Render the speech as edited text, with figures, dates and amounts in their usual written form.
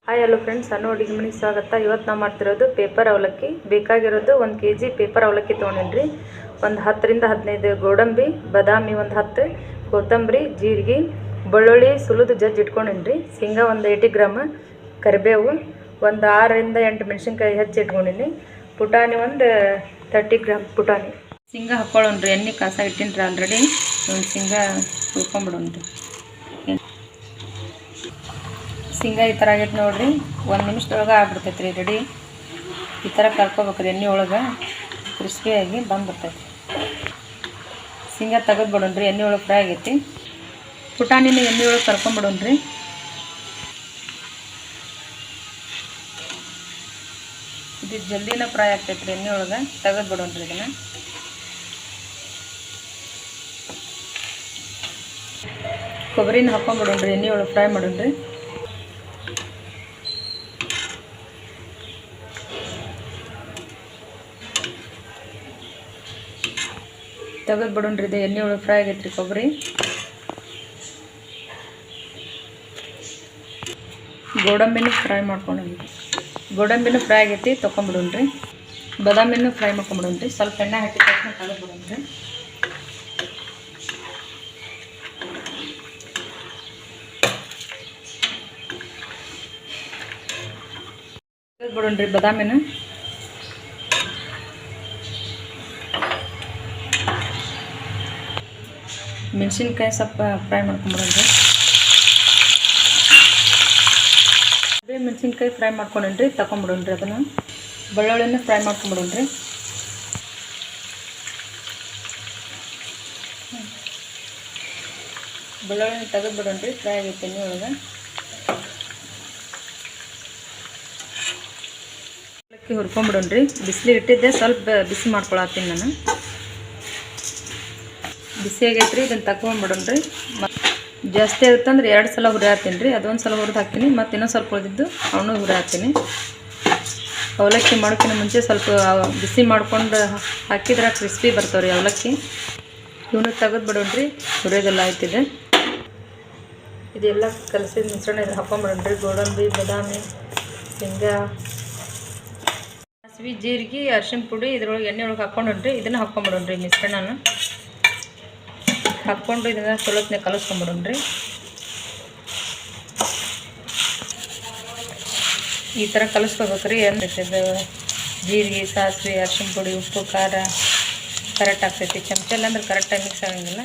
Hi hello friends, ಸಣ್ಣ ಅಡುಗೆ ಮನೆಗೆ ಸ್ವಾಗತ. ಇವತ್ತು ನಾವು ಮಾಡ್ತಿರೋದು ಪೇಪರ್ ಅವಲಕ್ಕಿ. ಬೇಕಾಗಿರೋದು 1 kg ಪೇಪರ್ ಅವಲಕ್ಕಿ ತೊಗೊಂಡಿನಿ. ಒಂದು 10 ರಿಂದ 15 ಗೋಡಂಬಿ, ಬಾದಾಮಿ ಒಂದು 10, ಕೊತ್ತಂಬರಿ, ಜೀರಿಗೆ, ಬೆಳ್ಳುಳ್ಳಿ ಸುಲಿದು ಜಜ್ಜಿ ಇಟ್ಕೊಂಡಿನಿ. ಶೇಂಗಾ ಒಂದು 80 ಗ್ರಾಮ್, ಕರಿಬೇವು ಒಂದು 6 ರಿಂದ 8 ಮೆಣಸಿನ್ಕಾಯಿ ಹೆಚ್ಚಿ ಇಟ್ಕೊಂಡಿನಿ. ಪುಟಾಣಿ ಒಂದು 30 ಗ್ರಾಮ್ ಪುಟಾಣಿ. ಶೇಂಗಾ ಹಾಕ್ಕೊಳ್ಳೋಣ್ರಿ. ಎಣ್ಣೆ ಕಾಸ ಇಟ್ಟಿನ್ರಿ ಆಲ್ರೆಡಿ. ಒಂದು ಶೇಂಗಾ ಹುರ್ಕೊಂಬಿಡೋಣ್ರಿ. ಶೇಂಗಾ ಈ ಥರ ಆಗೈತೆ ನೋಡಿರಿ. 1 ನಿಮಿಷದೊಳಗೆ ಆಗ್ಬಿಡ್ತೈತೆ ರೀ ರೆಡಿ. ಈ ಥರ ಕರ್ಕೋಬೇಕ್ರಿ ಎಣ್ಣೆ ಒಳಗೆ, ಕ್ರಿಸ್ಪಿಯಾಗಿ ಬಂದ್ಬಿಡ್ತೈತಿ. ಶೇಂಗಾ ತೆಗೆದ್ಬಿಡೋಣ್ರಿ. ಎಣ್ಣೆ ಒಳಗೆ ಫ್ರೈ ಆಗೈತಿ. ಪುಟಾಣಿನ ಎಣ್ಣೆ ಒಳಗೆ ಕರ್ಕೊಂಬಿಡೋಣ್ರಿ. ಇದು ಜಲ್ದಿನ ಫ್ರೈ ಆಗ್ತೈತೆ ರೀ ಎಣ್ಣೆ ಒಳಗೆ. ತೆಗೆದ್ಬಿಡೋಣ್ರಿ ಇದನ್ನು. ಕೊಬ್ಬರಿನ ಹಾಕ್ಕೊಂಬಿಡೋಣ್ರಿ. ಎಣ್ಣೆ ಒಳಗೆ ಫ್ರೈ ಮಾಡೋಣ್ರಿ. ತೆಗೆದ್ಬಿಡೋಣ್ರಿ. ಇದು ಎಣ್ಣೆ ಒಳಗೆ ಫ್ರೈ ಆಗೈತೆ ರೀ ಕೊಬ್ಬರಿ. ಗೋಡಂಬಿನೂ ಫ್ರೈ ಮಾಡ್ಕೊಂಡ್ರಿ. ಗೋಡಂಬಿನೂ ಫ್ರೈ ಆಗೈತಿ, ತೊಗೊಂಬಿಡೋಣ್ರಿ. ಬಾದಾಮಿನೂ ಫ್ರೈ ಮಾಡ್ಕೊಂಬಿಡೋಣ್ರಿ. ಸ್ವಲ್ಪ ಎಣ್ಣೆ ಹಾಕಿದ ತಕ್ಷಣ ತೆಗೆದ್ಬಿಡೋಣ್ರಿ. ತೆಗೆದ್ಬಿಡೋಣ್ರಿ ಬಾದಾಮಿನ. ಮೆಣಸಿನ್ಕಾಯಿ ಸ್ವಲ್ಪ ಫ್ರೈ ಮಾಡ್ಕೊಂಬಿಡೋಣ್ರಿ. ಅದೇ ಮೆಣಸಿನ್ಕಾಯಿ ಫ್ರೈ ಮಾಡ್ಕೊಂಡ್ರಿ. ತಗೊಂಬಿಡೋಣ್ರಿ ಅದನ್ನು. ಬೆಳ್ಳುಳ್ಳಿನ ಫ್ರೈ ಮಾಡ್ಕೊಂಬಿಡೋಣ್ರಿ. ಬೆಳ್ಳುಳ್ಳಿನ ತೆಗೆದ್ಬಿಡೋಣ್ರಿ. ಫ್ರೈ ಆಗೈತೆ ಎಣ್ಣೆ ಒಳಗೆ. ಅವಲಕ್ಕಿ ಹುರ್ಕೊಂಬಿಡೋಣ್ರಿ. ಬಿಸಿಲಿಗೆ ಇಟ್ಟಿದ್ದೆ, ಸ್ವಲ್ಪ ಬಿಸಿ ಮಾಡ್ಕೊಳತ್ತೀನಿ ನಾನು. ಬಿಸಿ ಆಗೈತೆ ರೀ. ಇದನ್ನು ತಗೊಂಡ್ಬಿಡೋಣ್ರಿ. ಜಾಸ್ತಿ ಆಗುತ್ತಂದ್ರೆ 2 ಸಲ ಹುರಿ ಹಾಕ್ತೀನಿ ರೀ. ಅದೊಂದು ಸಲ ಹುರಿದು ಹಾಕ್ತೀನಿ, ಮತ್ತು ಇನ್ನೊಂದು ಸ್ವಲ್ಪ ಉಳಿದಿದ್ದು ಅವನು ಹುರಿ ಹಾಕ್ತೀನಿ. ಅವಲಕ್ಕಿ ಮಾಡೋಕ್ಕಿಂತ ಮುಂಚೆ ಸ್ವಲ್ಪ ಬಿಸಿ ಮಾಡ್ಕೊಂಡು ಹಾಕಿದ್ರೆ ಕ್ರಿಸ್ಪಿ ಬರ್ತಾವೆ ರೀ ಅವಲಕ್ಕಿ. ಇವನು ತೆಗೆದ್ಬಿಡೋಣ್ರಿ. ಹುರಿಯೋದೆಲ್ಲ ಆಯ್ತಿದೆ. ಇದೆಲ್ಲ ಕಲಸಿದ ಮಿಶ್ರಣ ಇದು ಹಾಕ್ಕೊಂಬಿಡೋಣ್ರಿ. ಗೋಡಂಬಿ, ಬಾದಾಮಿ, ಶೇಂಗಾ, ಸಾಸಿವೆ, ಜೀರಿಗೆ, ಅರಿಶಿನ ಪುಡಿ ಇದ್ರೊಳಗೆ ಎಣ್ಣೆ ಒಳಗೆ ಹಾಕ್ಕೊಂಡ್ರಿ. ಇದನ್ನು ಹಾಕ್ಕೊಂಬಿಡೋಣ್ರಿ. ಮಿಶ್ರಣನ ಹಾಕ್ಕೊಂಡು ಇದನ್ನು ಚಲೋತ್ನೆ ಕಲಿಸ್ಕೊಂಬಿಡೋಣ್ರಿ. ಈ ಥರ ಕಲಿಸ್ಕೋಬೇಕ್ರಿ. ಏನಿರ್ತೈತೆ ಜೀರಿಗೆ, ಸಾಸಿವೆ, ಅರಿಶಿನ ಪುಡಿ, ಉಪ್ಪು, ಖಾರ ಕರೆಕ್ಟ್ ಆಗ್ತೈತಿ. ಚಮಚಲ್ಲಿ ಅಂದ್ರೆ ಕರೆಕ್ಟಾಗಿ ಮಿಕ್ಸ್ ಆಗಂಗಿಲ್ಲ.